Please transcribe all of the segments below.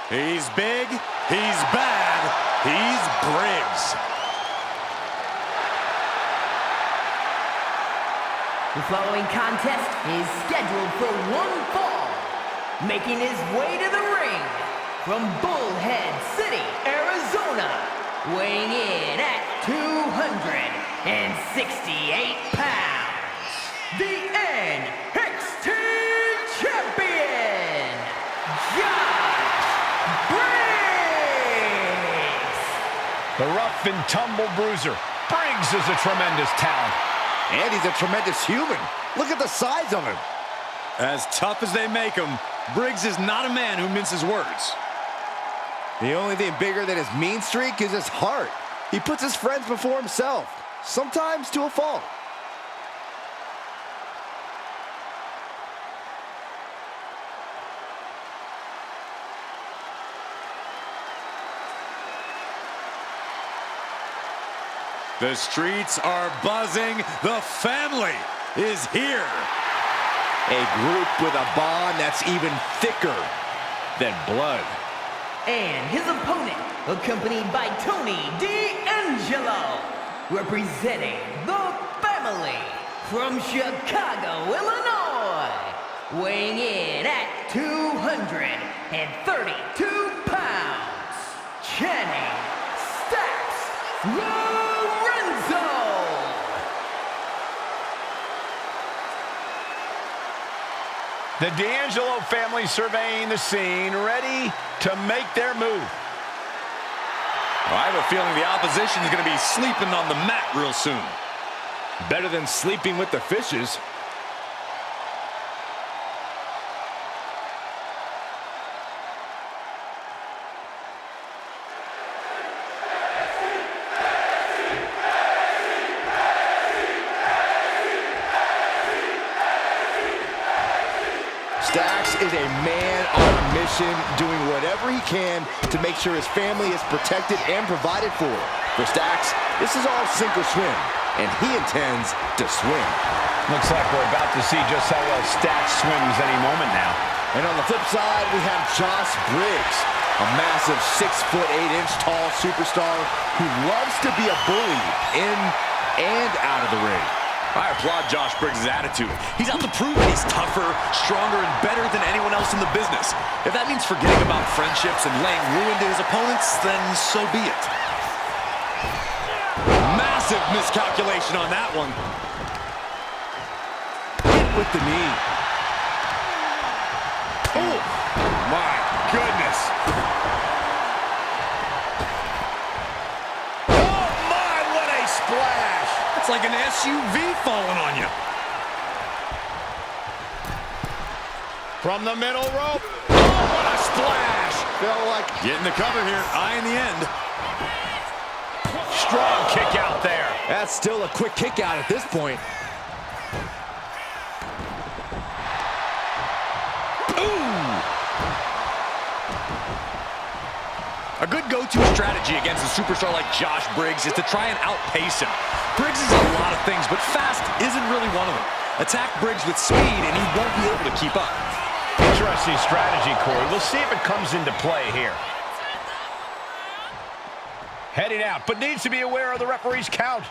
He's big, he's bad, he's Briggs. The following contest is scheduled for one fall. Making his way to the ring from Bullhead City, Arizona, weighing in at 268 pounds, the NXT Champion, Josh Briggs! The rough and tumble bruiser. Briggs is a tremendous talent. And he's a tremendous human. Look at the size of him. As tough as they make him, Briggs is not a man who minces words. The only thing bigger than his mean streak is his heart. He puts his friends before himself, sometimes to a fault. The streets are buzzing. The family is here. A group with a bond that's even thicker than blood. And his opponent, accompanied by Tony D'Angelo, representing the family from Chicago, Illinois, weighing in at 232 pounds, Channing Stacks Lorenzo. The D'Angelo family surveying the scene, ready to make their move. Well, I have a feeling the opposition is going to be sleeping on the mat real soon. Better than sleeping with the fishes. Stacks is a man on a mission, doing whatever he can to make sure his family is protected and provided for. For Stacks, this is all sink or swim, and he intends to swim. Looks like we're about to see just how well Stacks swims any moment now. And on the flip side, we have Josh Briggs, a massive 6'8" tall superstar who loves to be a bully in and out of the ring. I applaud Josh Briggs' attitude. He's out to prove that he's tougher, stronger, and better than anyone else in the business. If that means forgetting about friendships and laying ruin to his opponents, then so be it. Massive miscalculation on that one. Hit with the knee. Oh, my goodness. Oh, my, what a splash. It's like an SUV falling on you. From the middle rope. Oh, what a splash. Felt like Getting the cover here, eye in the end. Strong kick out there. that's still a quick kick out at this point. A good go-to strategy against a superstar like Josh Briggs is to try and outpace him. Briggs is a lot of things, but fast isn't really one of them. Attack Briggs with speed, and he won't be able to keep up. Interesting strategy, Corey. We'll see if it comes into play here. Heading out, but needs to be aware of the referee's count.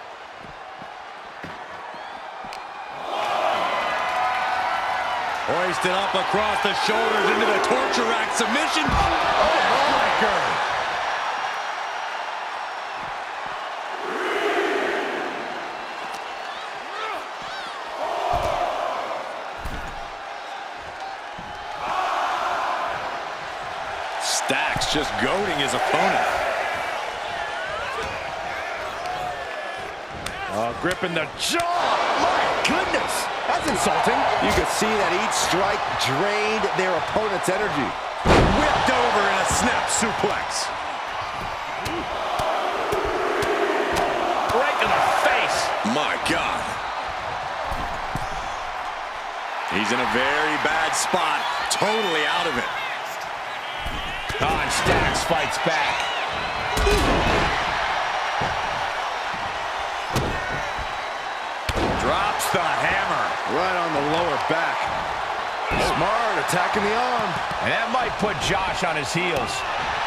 Hoisted up across the shoulders into the torture rack submission. Oh, my God. Stacks just goading his opponent. Gripping the jaw. My goodness, that's insulting. You could see that each strike drained their opponent's energy. Whipped over in a snap suplex. Right to the face. My God. He's in a very bad spot. Totally out of it. And Stacks fights back. Drops the hammer. Right on the lower back. Smart, attacking the arm. And that might put Josh on his heels.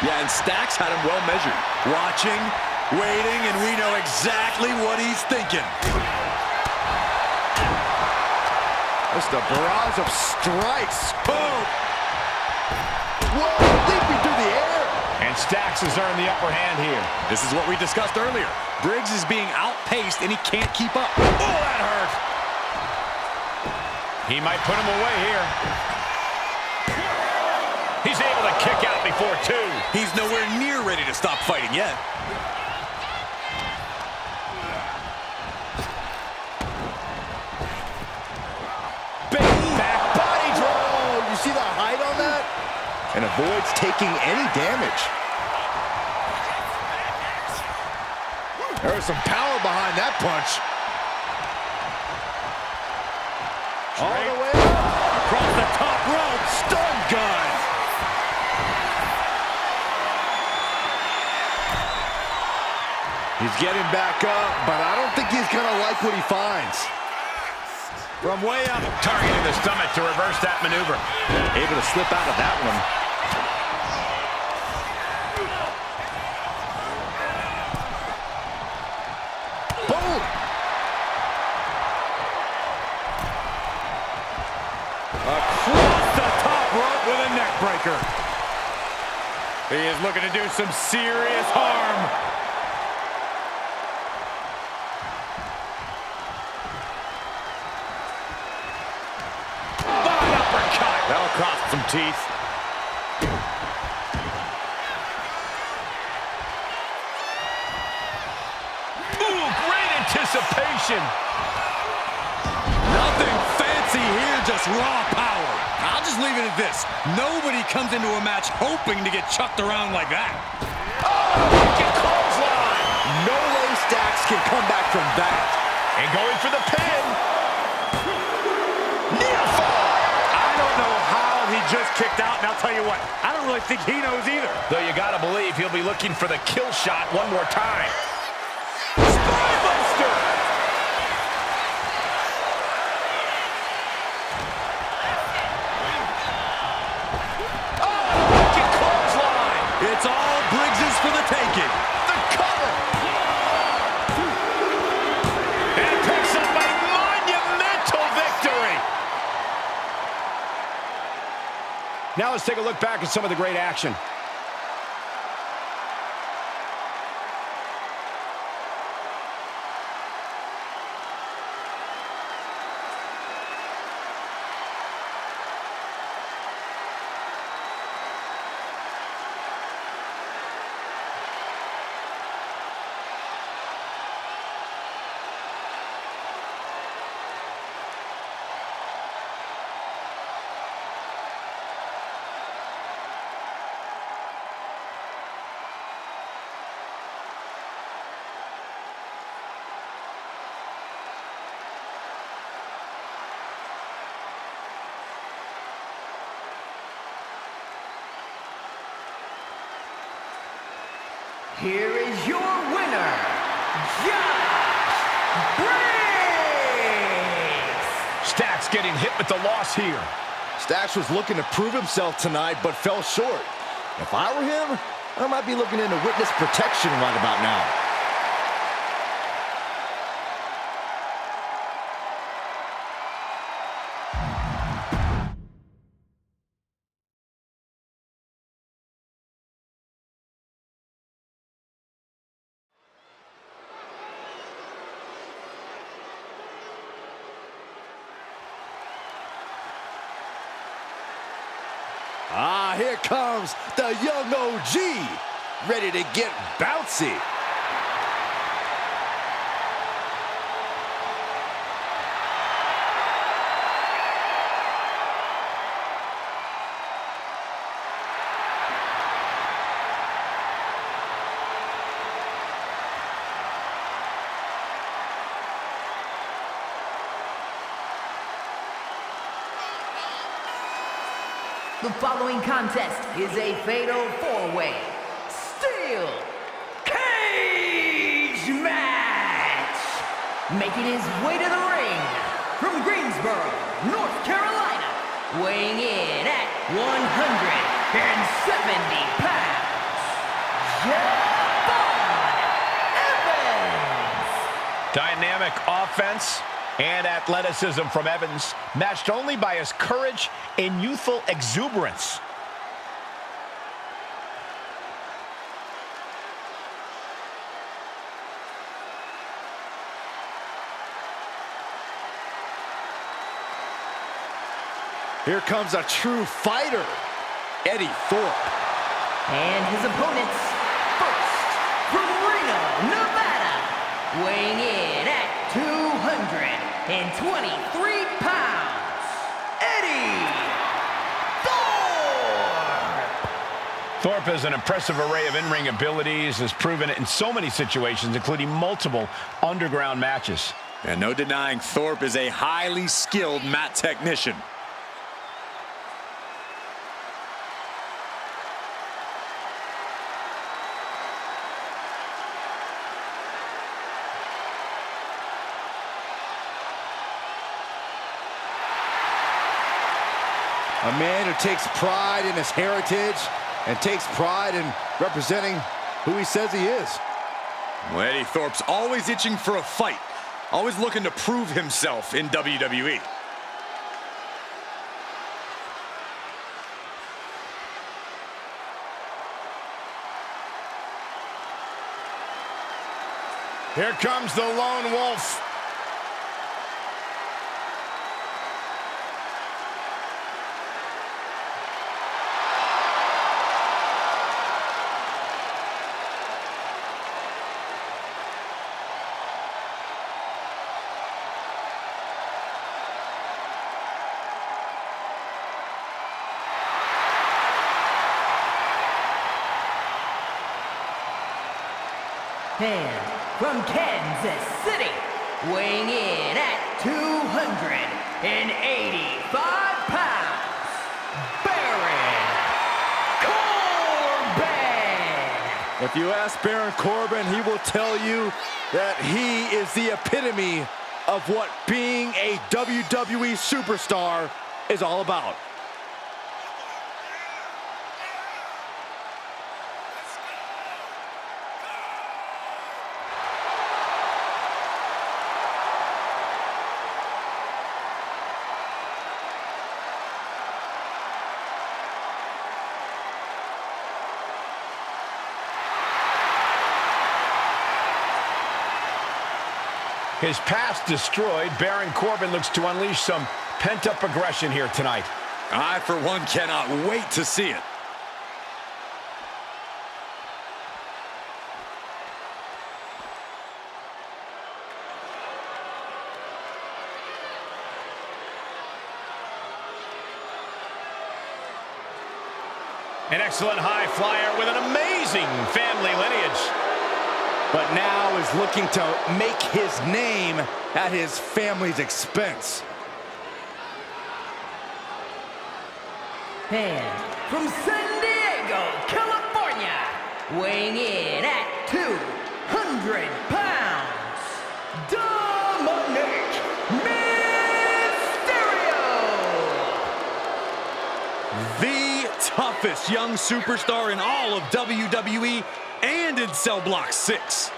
Yeah, and Stacks had him well measured. Watching, waiting, and we know exactly what he's thinking. Just a barrage of strikes. Boom! Whoa, leaping through the air. And Stacks has earned the upper hand here. This is what we discussed earlier. Briggs is being outpaced, and he can't keep up. Oh, that hurt! He might put him away here. He's able to kick out before two. He's nowhere near ready to stop fighting yet. Back body drop. You see the height on that? And avoids taking any damage. There's some power behind that punch. All the way up. Across the top rope, stun gun. He's getting back up, but I don't think he's gonna like what he finds. From way up, targeting the stomach to reverse that maneuver. Able to slip out of that one. Boom! Across the top rope with a neck breaker. He is looking to do some serious harm. That'll cost some teeth. Ooh, great anticipation. Nothing fancy here, just raw power. I'll just leave it at this. Nobody comes into a match hoping to get chucked around like that. Wicked clothesline. No way Stacks can come back from that. And going for the pin. Near fall. I don't know how he just kicked out, and I'll tell you what, I don't really think he knows either. Though you gotta believe he'll be looking for the kill shot one more time. Spinebuster! Oh, wicked clothesline. It's all Briggs's for the taking. The cover. And picks up a monumental victory. Now let's take a look back at some of the great action. Here is your winner, Josh Briggs! Stacks getting hit with the loss here. Stacks was looking to prove himself tonight, but fell short. If I were him, I might be looking into witness protection right about now. Ah, here comes the young OG, ready to get bouncy. The following contest is a fatal four-way steel cage match. Making his way to the ring from Greensboro, North Carolina, weighing in at 170 pounds, Evans! Dynamic offense and athleticism from Evans, matched only by his courage and youthful exuberance. Here comes a true fighter, Eddie Thorpe. And his opponents, first, from Reno, Nevada, weighing in at 223 pounds, Eddie Thorpe! Thorpe has an impressive array of in-ring abilities, has proven it in so many situations, including multiple underground matches. And no denying Thorpe is a highly skilled mat technician. A man who takes pride in his heritage and takes pride in representing who he says he is. Well, Eddie Thorpe's always itching for a fight, always looking to prove himself in WWE. Here comes the lone wolf. And from Kansas City, weighing in at 285 pounds, Baron Corbin! If you ask Baron Corbin, he will tell you that he is the epitome of what being a WWE superstar is all about. His past destroyed, Baron Corbin looks to unleash some pent-up aggression here tonight. I, for one, cannot wait to see it. An excellent high flyer with an amazing family lineage. But now is looking to make his name at his family's expense. And from San Diego, California, weighing in at 200 pounds, Dominic Mysterio! The toughest young superstar in all of WWE and in Cell Block 6.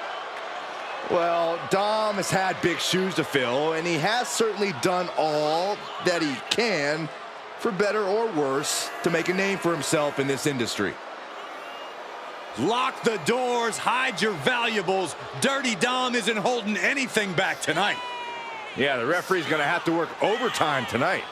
Well, Dom has had big shoes to fill, and he has certainly done all that he can, for better or worse, to make a name for himself in this industry. Lock the doors, hide your valuables. Dirty Dom isn't holding anything back tonight. Yeah, the referee's going to have to work overtime tonight.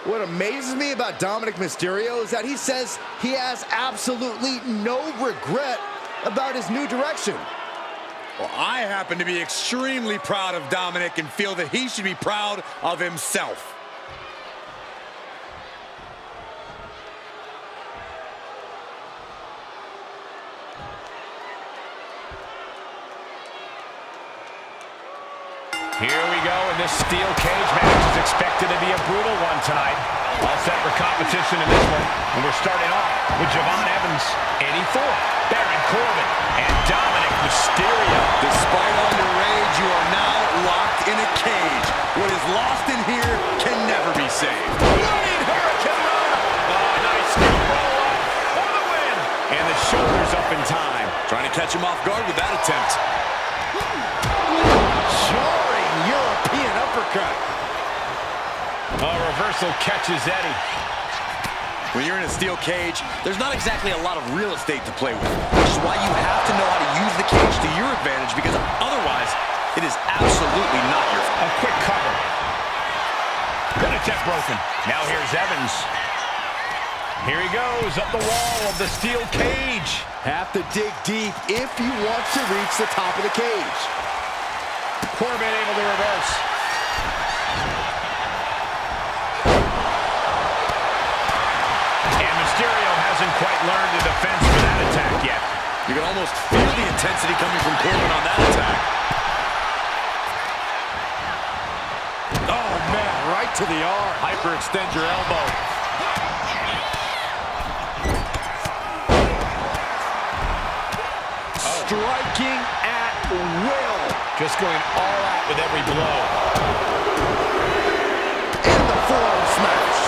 What amazes me about Dominic Mysterio is that he says he has absolutely no regret about his new direction. Well, I happen to be extremely proud of Dominic and feel that he should be proud of himself. Here we go, and this steel cage match is expected to be a brutal one tonight. All set for competition in this one, and we're starting off with Javon Evans, 84, Baron Corbin, and Dominic Mysterio. Despite all your rage, you are now locked in a cage. What is lost in here can never be saved. Running Hurricane Rana. Oh, nice skill roll-up for the win. And the shoulders up in time. Trying to catch him off guard with that attempt. Jarring European uppercut. Reversal catches Eddie. When you're in a steel cage, there's not exactly a lot of real estate to play with, which is why you have to know how to use the cage to your advantage, because otherwise, it is absolutely not your fault. A quick cover. Good attempt broken. Now here's Evans. Here he goes, up the wall of the steel cage. Have to dig deep if you want to reach the top of the cage. Corbin able to reverse. And Mysterio hasn't quite learned the defense for that attack yet. You can almost feel the intensity coming from Corbin on that attack. Oh, man, right to the arm. Hyperextend your elbow. Striking at will. Just going all out with every blow. And the forearm smash.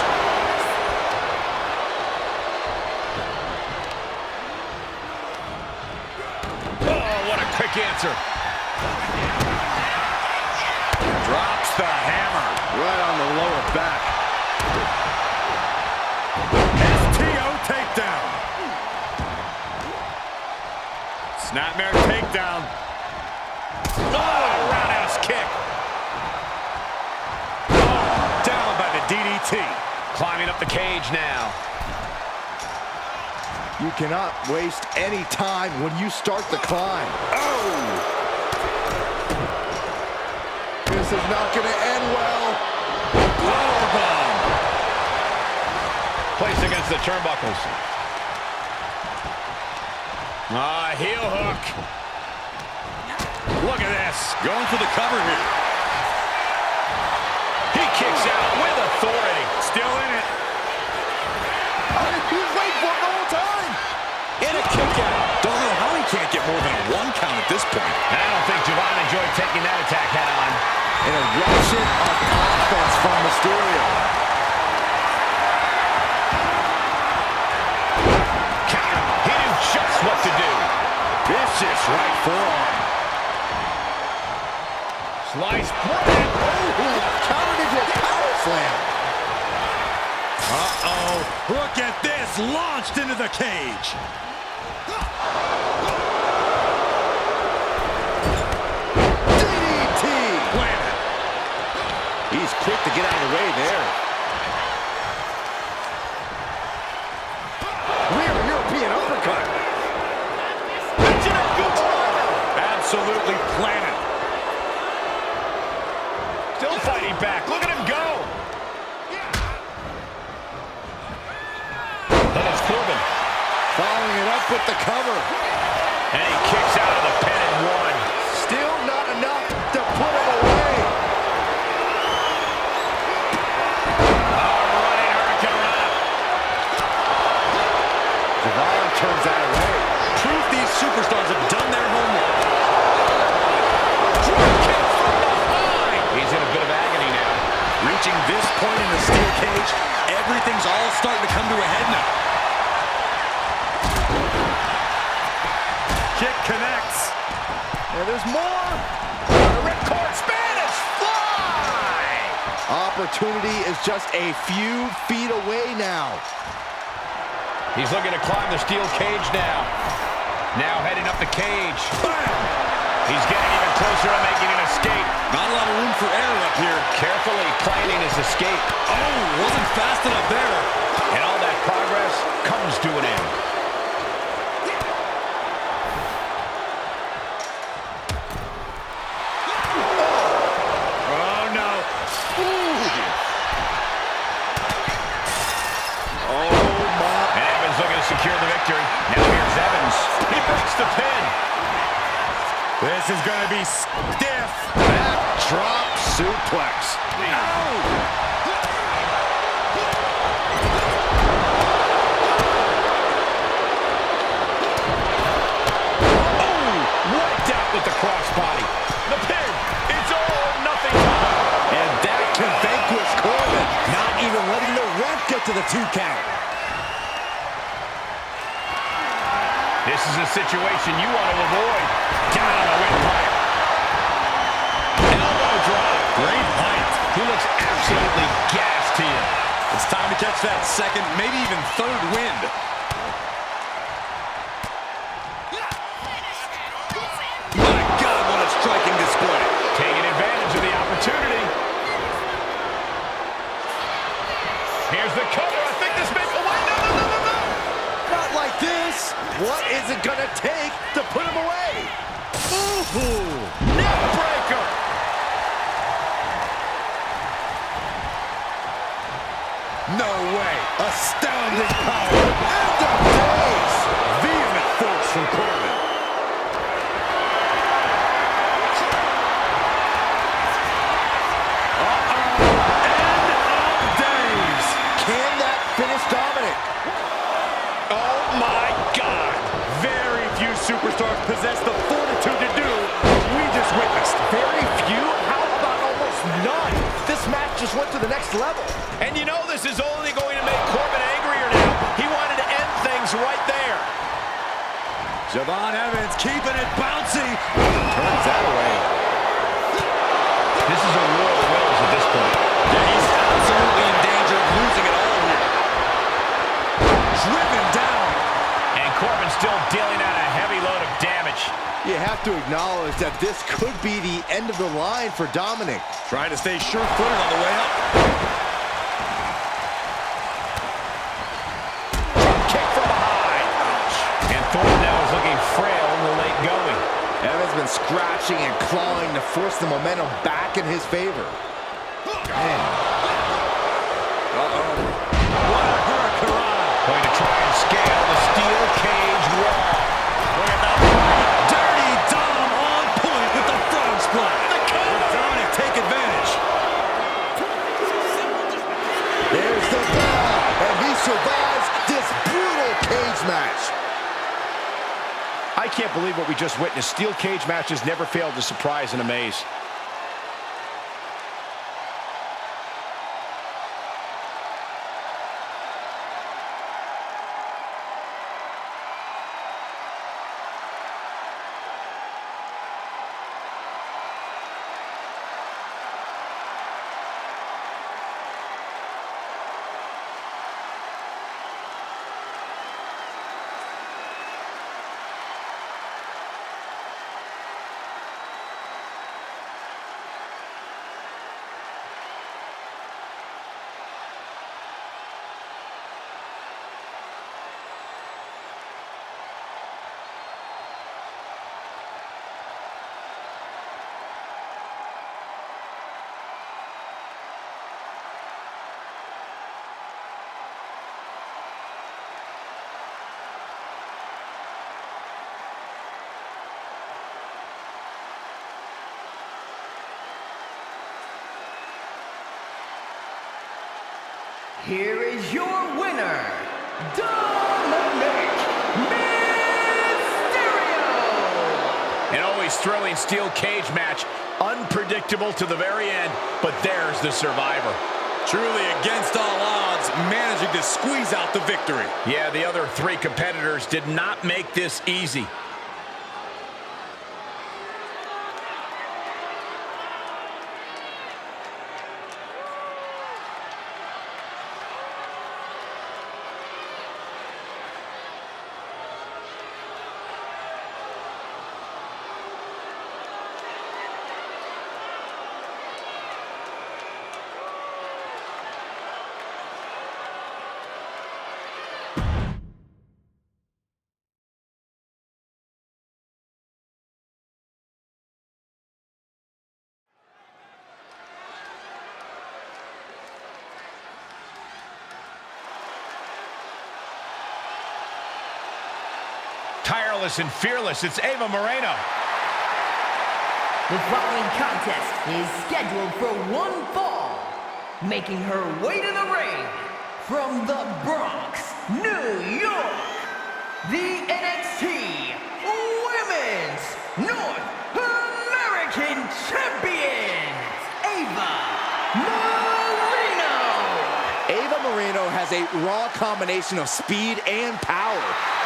Oh, what a quick answer. Drops the hammer. Right on the lower back. STO takedown. Snapmare takedown. Oh, roundhouse kick. Oh, down by the DDT. Climbing up the cage now. You cannot waste any time when you start the climb. Oh! This is not going to end well. Powerbomb. Placed against the turnbuckles. Heel hook. Look at this. Going for the cover here. He kicks out with authority. Still in it. He was waiting for it the whole time. In a kick out. Don't know how he can't get more than a 1 count at this point. I don't think Javon enjoyed taking that attack head on. An eruption of offense from Mysterio. Counter. He knew just what to do. Vicious right forearm. Slice bread. Countered into a power slam. Uh-oh. Look at this. Launched into the cage. DDT. Planted. He's quick to get out of the way there. Rear European uppercut. Absolutely planted. Still fighting back. Look at him go. And it's Corbin. Following it up with the cover. And he kicks out of the pin and one. Still not enough to put him away. Running Hurricane Rana. Javon turns that away. Proof these superstars have done their homework. He's in a bit of agony now. Reaching this point in the steel cage, everything's all starting to come to a head now. Kick connects. And there's more. Ripcord Spanish fly. Opportunity is just a few feet away now. He's looking to climb the steel cage now. Now heading up the cage. Bam! He's getting even closer to making an escape. Not a lot of room for error up here. Carefully planning his escape. Oh, wasn't fast enough there. And all that progress comes to an end. is going to be stiff. Backdrop suplex. Wiped out with the crossbody. The pin. It's all or nothing time. And that can vanquish Corbin. Not even letting the ref get to the 2 count. This is a situation you want to avoid. Down on the windpipe. Elbow drop. Great height. He looks absolutely gassed here. It's time to catch that second, maybe even third wind. My God, what a striking display. Taking advantage of the opportunity. Here's the cover. I think this may... Oh, wait, no. Not like this. What is it gonna take to put him away? Ooh, neck breaker. No way. Astounding power. End of days. Vehement force from Corbin. End of days. Can that finish Dominic? Oh, my God. Very few superstars possess the fortitude to do what we just witnessed. Very few? How about almost none? This match just went to the next level. And you know this is only going to make Corbin angrier now. He wanted to end things right there. Javon Evans keeping it bouncy. Turns that away. This is a war of wills at this point. Yeah, he's absolutely in danger of losing it all here. Driven down. And Corbin still dealing out a heavy load of damage. You have to acknowledge that this could be the end of the line for Dominic. Trying to stay sure-footed on the way up. Kick from behind. Ouch. And Thornton now is looking frail in the late going. Evans been scratching and clawing to force the momentum back in his favor. Man. What a hurricane. Going to try and scale the steel cage wall. Look at that. Dirty Dom on point with the frog splash. Will Dominic take advantage? There's the ball, and he survives this brutal cage match. I can't believe what we just witnessed. Steel cage matches never fail to surprise and amaze. Here is your winner, Dominic Mysterio! An always thrilling steel cage match, unpredictable to the very end, but there's the survivor. Truly against all odds, managing to squeeze out the victory. Yeah, the other three competitors did not make this easy. Tireless and fearless, it's Ava Moreno. The following contest is scheduled for one fall. Making her way to the ring from the Bronx, New York, the NXT Women's North American Champion, Ava Marino. Ava Marino has a raw combination of speed and power.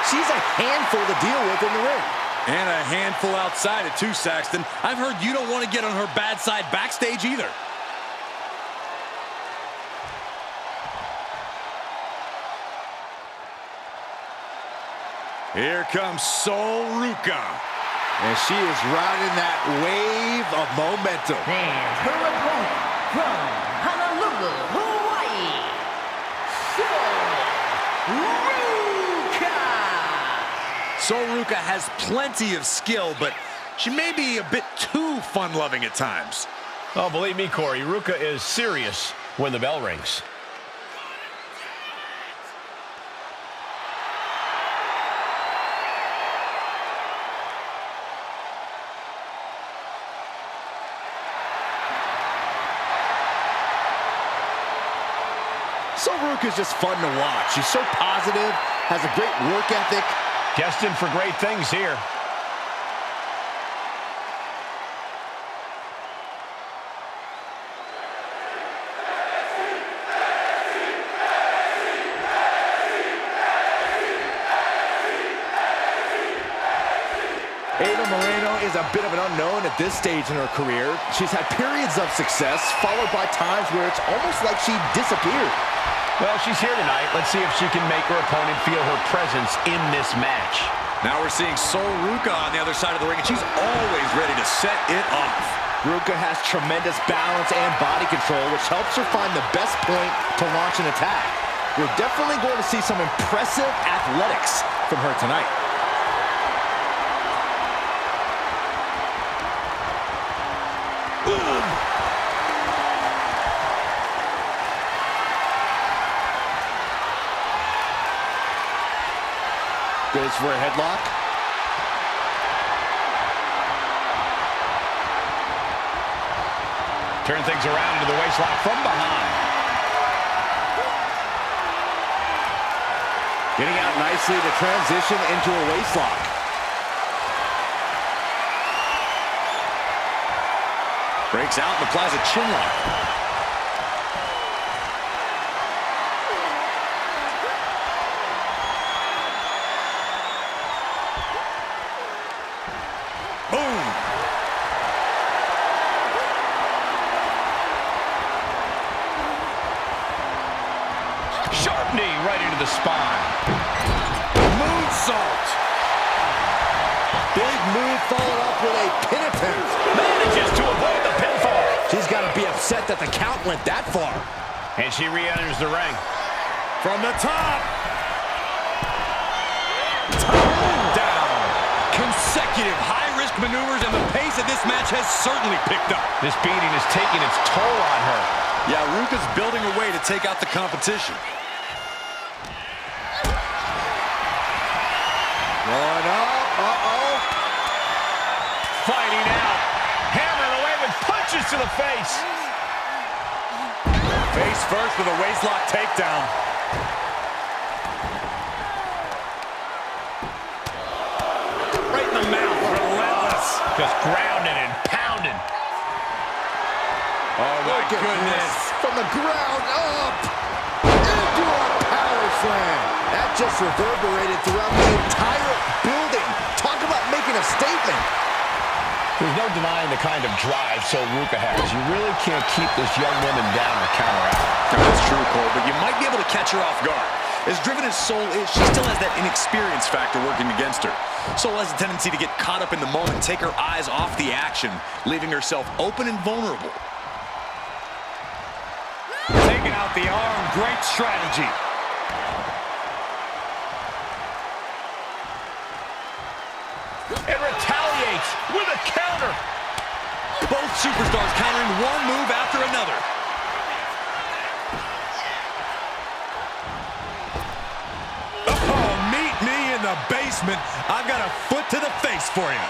She's a handful to deal with in the ring. And a handful outside it too, Saxton. I've heard you don't want to get on her bad side backstage either. Here comes Sol Ruca. And she is riding that wave of momentum. And her opponent from Honolulu, Hawaii, Sol Ruca. Sol Ruca has plenty of skill, but she may be a bit too fun-loving at times. Oh, believe me, Corey, Ruca is serious when the bell rings. Sol Ruca is just fun to watch. She's so positive, has a great work ethic. Destined for great things here. Ava Marino is a bit of an unknown at this stage in her career. She's had periods of success, followed by times where it's almost like she disappeared. Well, she's here tonight. Let's see if she can make her opponent feel her presence in this match. Now we're seeing Sol Ruca on the other side of the ring, and she's always ready to set it off. Ruca has tremendous balance and body control, which helps her find the best point to launch an attack. We're definitely going to see some impressive athletics from her tonight. Goes for a headlock. Turn things around to the waistlock from behind. Getting out nicely to transition into a waistlock. Breaks out and applies a chinlock. Sharp knee right into the spine. Moonsault. Big move followed up with a pin attempt. Manages to avoid the pinfall. She's got to be upset that the count went that far. And she re-enters the ring. From the top. Down. Consecutive high-risk maneuvers, and the pace of this match has certainly picked up. This beating is taking its toll on her. Yeah, Ruca's building a way to take out the competition. One up. Uh-oh. Fighting out. Hammering away with punches to the face. Face first with a waistlock takedown. Right in the mouth. Relentless. Just grounding and pounding. Oh, my goodness. From the ground up. Into a power slam. That just reverberated throughout the entire building. Talk about making a statement. There's no denying the kind of drive Sol Ruca has. You really can't keep this young woman down or counter out. That's true, Cole, but you might be able to catch her off guard. As driven as Sol is, she still has that inexperience factor working against her. Sol has a tendency to get caught up in the moment, take her eyes off the action, leaving herself open and vulnerable. Taking out the arm, great strategy. And retaliates with a counter. Both superstars countering one move after another. Oh, meet me in the basement. I've got a foot to the face for you.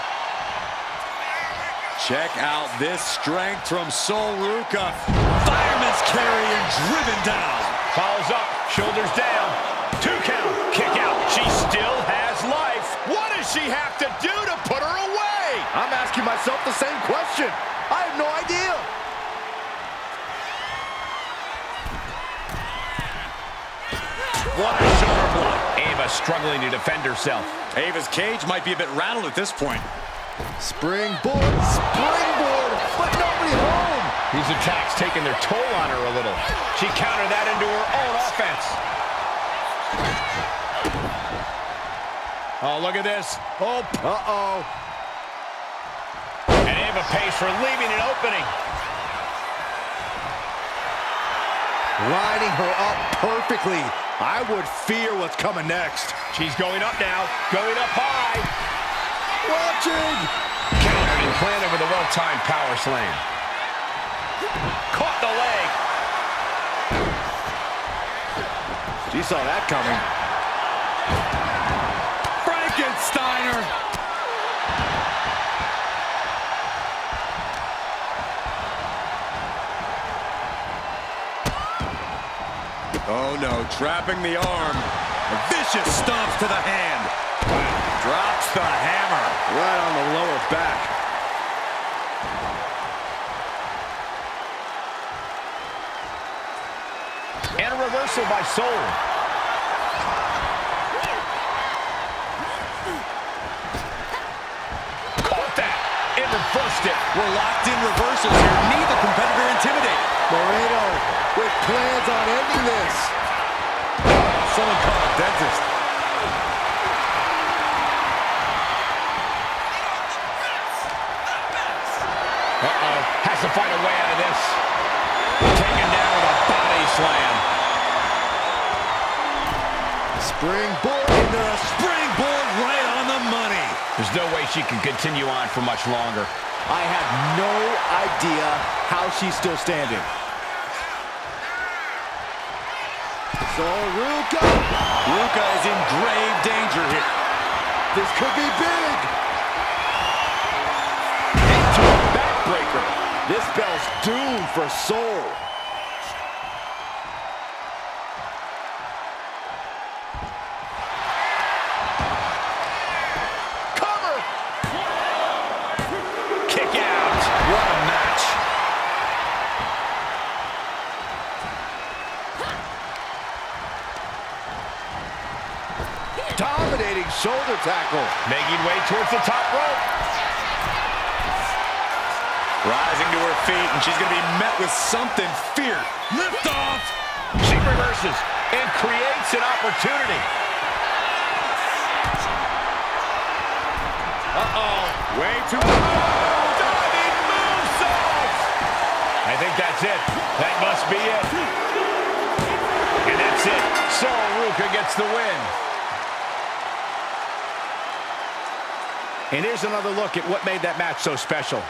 Check out this strength from Sol Ruca. Fireman's carry and driven down. Follows up, shoulders down. 2 count, kick out. She still has life. What does she have to do to put her away? I'm asking myself the same question. I have no idea. What a shoulder block. Ava struggling to defend herself. Ava's cage might be a bit rattled at this point. Springboard, springboard, but nobody home. These attacks taking their toll on her a little. She countered that into her own offense. Oh, look at this. Oh, uh-oh. And Ava pays for leaving an opening. Lining her up perfectly. I would fear what's coming next. She's going up now, going up high. Watching. Countered and planted with a well-timed power slam. Caught the leg. She saw that coming. Frankensteiner. Oh no, trapping the arm. A vicious stomps to the hand. Drops the hammer. Right on the lower back. And a reversal by Sol. Caught that. It reversed it. We're locked in reversals here. Neither competitor intimidated. Moreno with plans on ending this. Someone call a dentist. Uh-oh. Has to find a way out of this. Taken down with a body slam. Springboard into a Springboard right on the money. There's no way she can continue on for much longer. I have no idea how she's still standing. So Ruca. Ruca is in grave danger here. This could be big. Into a backbreaker. This bell's doomed for Sol. Cover. Kick out. What a match. Dominating shoulder tackle. Making way towards the top rope. Rising to her feet, and she's going to be met with something fierce. Lift off. She reverses and creates an opportunity. Uh-oh. Way too Diving moonsault. I think that's it. That must be it. And that's it. Sol Ruca gets the win. And here's another look at what made that match so special.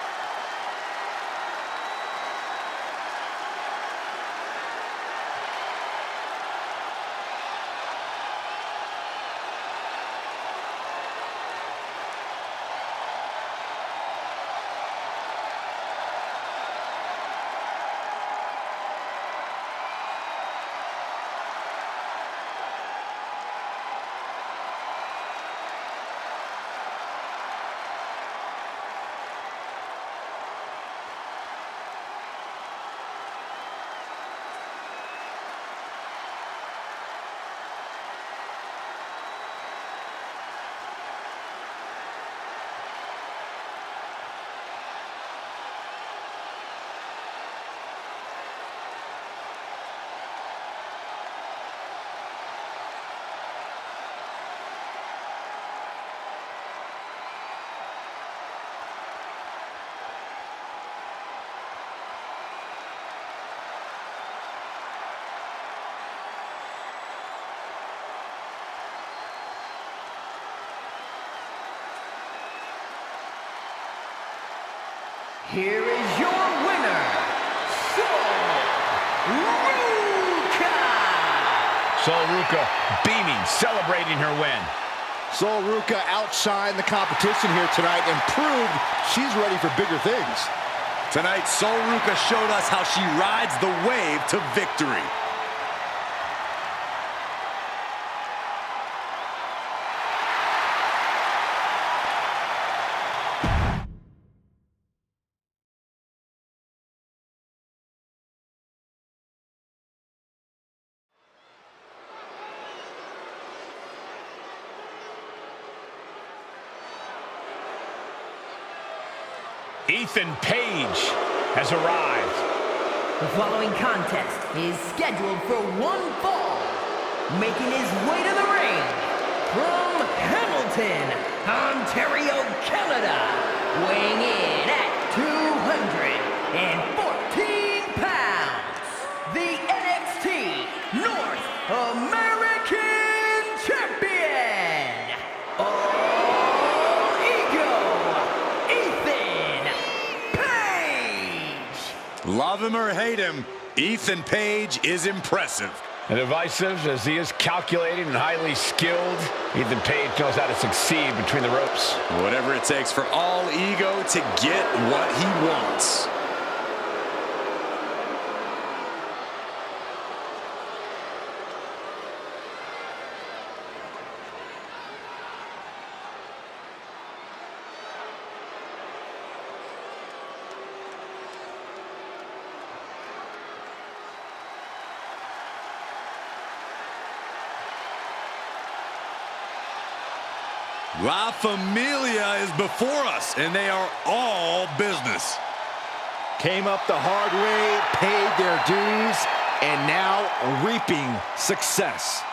Here is your winner, Sol Ruca! Sol Ruca beaming, celebrating her win. Sol Ruca outshined the competition here tonight and proved she's ready for bigger things. Tonight, Sol Ruca showed us how she rides the wave to victory. Ethan Page has arrived. The following contest is scheduled for one fall. Making his way to the ring from Hamilton, Ontario, Canada. Weighing in at 214 pounds. The NXT North American Champion. Love him or hate him, Ethan Page is impressive. And divisive as he is calculated and highly skilled, Ethan Page knows how to succeed between the ropes. Whatever it takes for all ego to get what he wants. La Familia is before us, and they are all business. Came up the hard way, paid their dues, and now reaping success.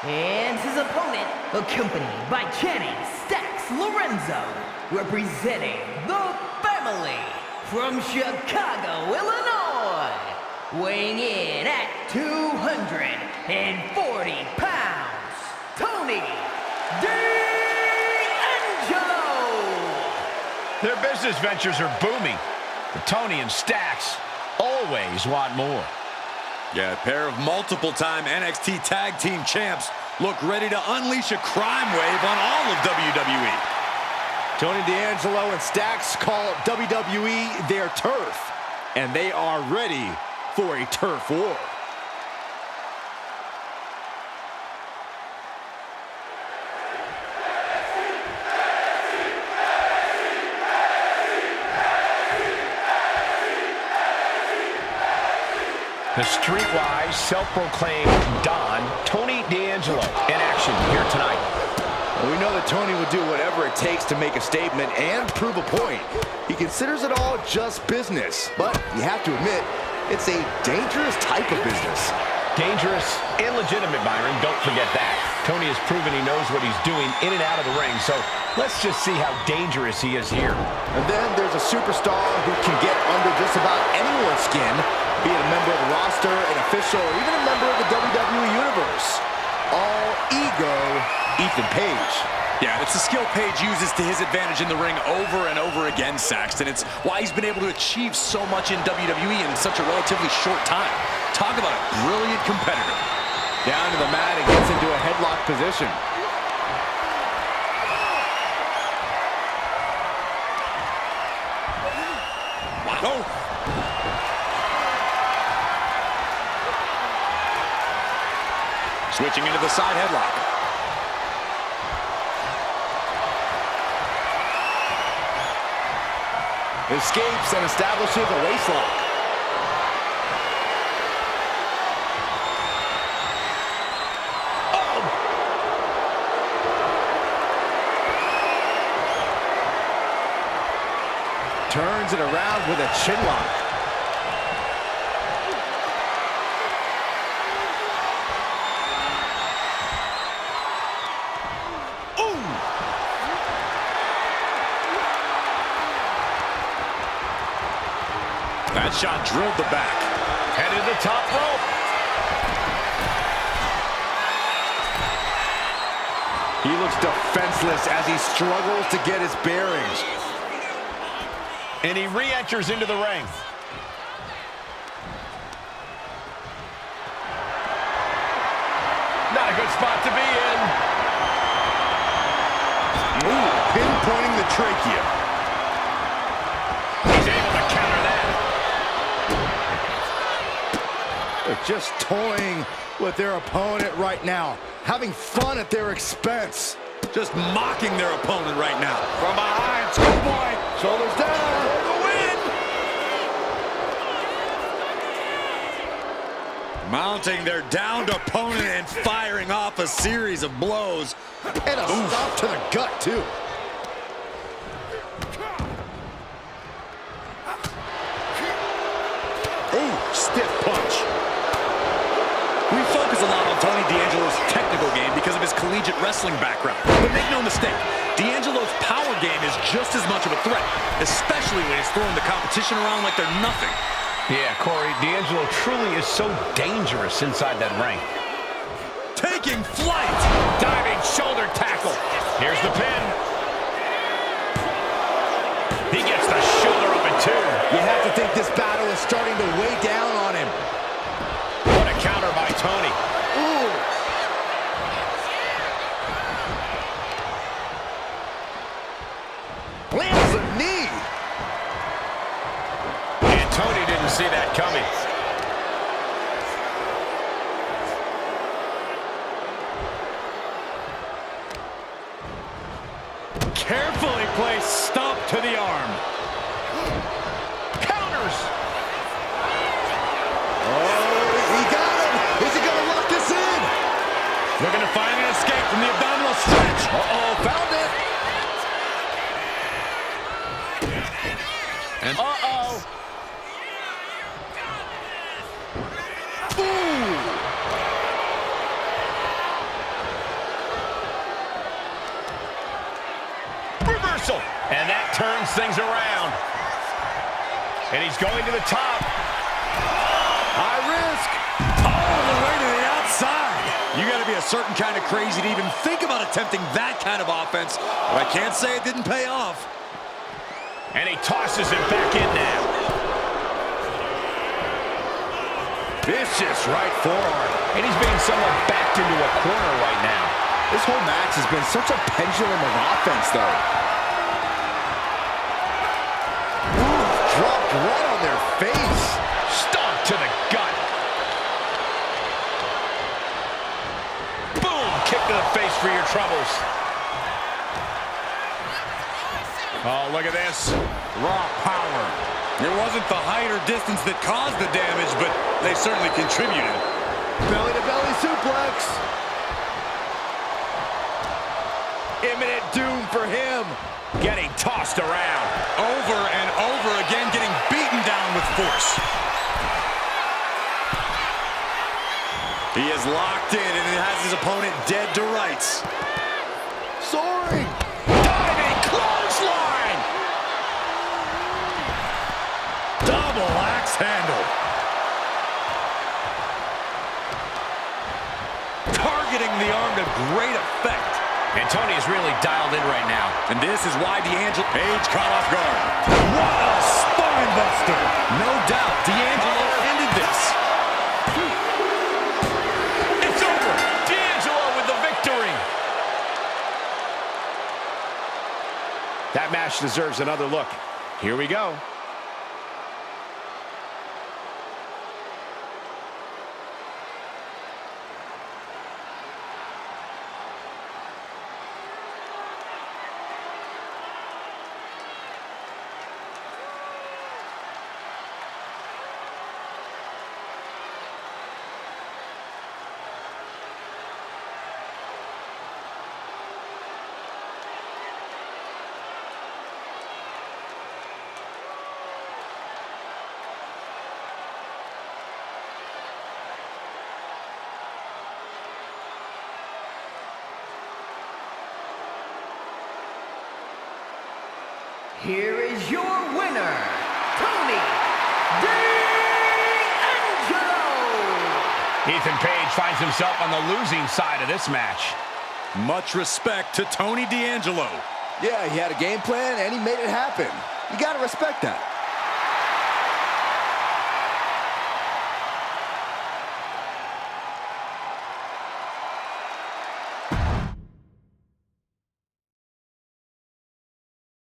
And his opponent, accompanied by Channing Stacks Lorenzo, representing the family from Chicago, Illinois, weighing in at 240 pounds, Tony Their business ventures are booming, but Tony and Stacks always want more. Yeah, a pair of multiple-time NXT Tag Team Champs look ready to unleash a crime wave on all of WWE. Tony D'Angelo and Stacks call WWE their turf, and they are ready for a turf war. The streetwise, self-proclaimed Don, Tony D'Angelo, in action here tonight. Well, we know that Tony would do whatever it takes to make a statement and prove a point. He considers it all just business, but you have to admit, it's a dangerous type of business. Dangerous, illegitimate, Byron, don't forget that. Tony has proven he knows what he's doing in and out of the ring, so let's just see how dangerous he is here. And then there's a superstar who can get under just about anyone's skin, be it a member of the roster, an official, or even a member of the WWE Universe. All ego, Ethan Page. Yeah, it's a skill Page uses to his advantage in the ring over and over again, Saxton. It's why he's been able to achieve so much in WWE in such a relatively short time. Talk about a brilliant competitor. Down to the mat and gets into a headlock position. Wow. Switching into the side headlock. Escapes and establishes a waistlock. Turns it around with a chin lock. Ooh! That shot drilled the back. Headed to top rope. He looks defenseless as he struggles to get his bearings. And he re-enters into the ring. Not a good spot to be in. pinpointing the trachea. He's able to counter that. They're just toying with their opponent right now, having fun at their expense. Just mocking their opponent right now. From behind, schoolboy, shoulders down, for the win. Mounting their downed opponent and firing off a series of blows. And a stop to the gut, too. Ooh, stiff punch. We focus a lot on Tony D'Angelo's technical game because of his collegiate wrestling background. But make no mistake, D'Angelo's power game is just as much of a threat, especially when he's throwing the competition around like they're nothing. Yeah, Corey, D'Angelo truly is so dangerous inside that ring. Taking flight! Diving shoulder tackle. Here's the pin. He gets the shoulder up at 2. You have to think this battle is starting to weigh down on him. What a counter by Tony. Ooh. Lands a knee. And Tony didn't see that coming. Carefully placed stomp to the arm. Counters. He got him. Is he going to lock this in? Looking to find an escape from the abdominal stretch. Uh-oh, found it. And Uh-oh. Reversal. And that turns things around. And he's going to the top. High risk. all the way to the outside. You got to be a certain kind of crazy to even think about attempting that kind of offense. But I can't say it didn't pay off. And he tosses it back in now. Vicious right forearm. And he's being somewhat backed into a corner right now. This whole match has been such a pendulum of offense, though. Ooh, dropped right on their face. Stomp to the gut. Boom! Kick to the face for your troubles. Oh, look at this. Raw power. It wasn't the height or distance that caused the damage, but they certainly contributed. Belly-to-belly suplex. Imminent doom for him. Getting tossed around. Over and over again, getting beaten down with force. He is locked in and has his opponent dead to rights. Soaring. Diving clothesline. Double axe handle. Targeting the arm to great effect. And Tony is really dialed in right now. And this is why D'Angelo Page caught off guard. What a spine buster. No doubt D'Angelo ended this. It's over. D'Angelo with the victory. That match deserves another look. Here we go. Here is your winner, Tony D'Angelo! Ethan Page finds himself on the losing side of this match. Much respect to Tony D'Angelo. Yeah, he had a game plan and he made it happen. You gotta respect that.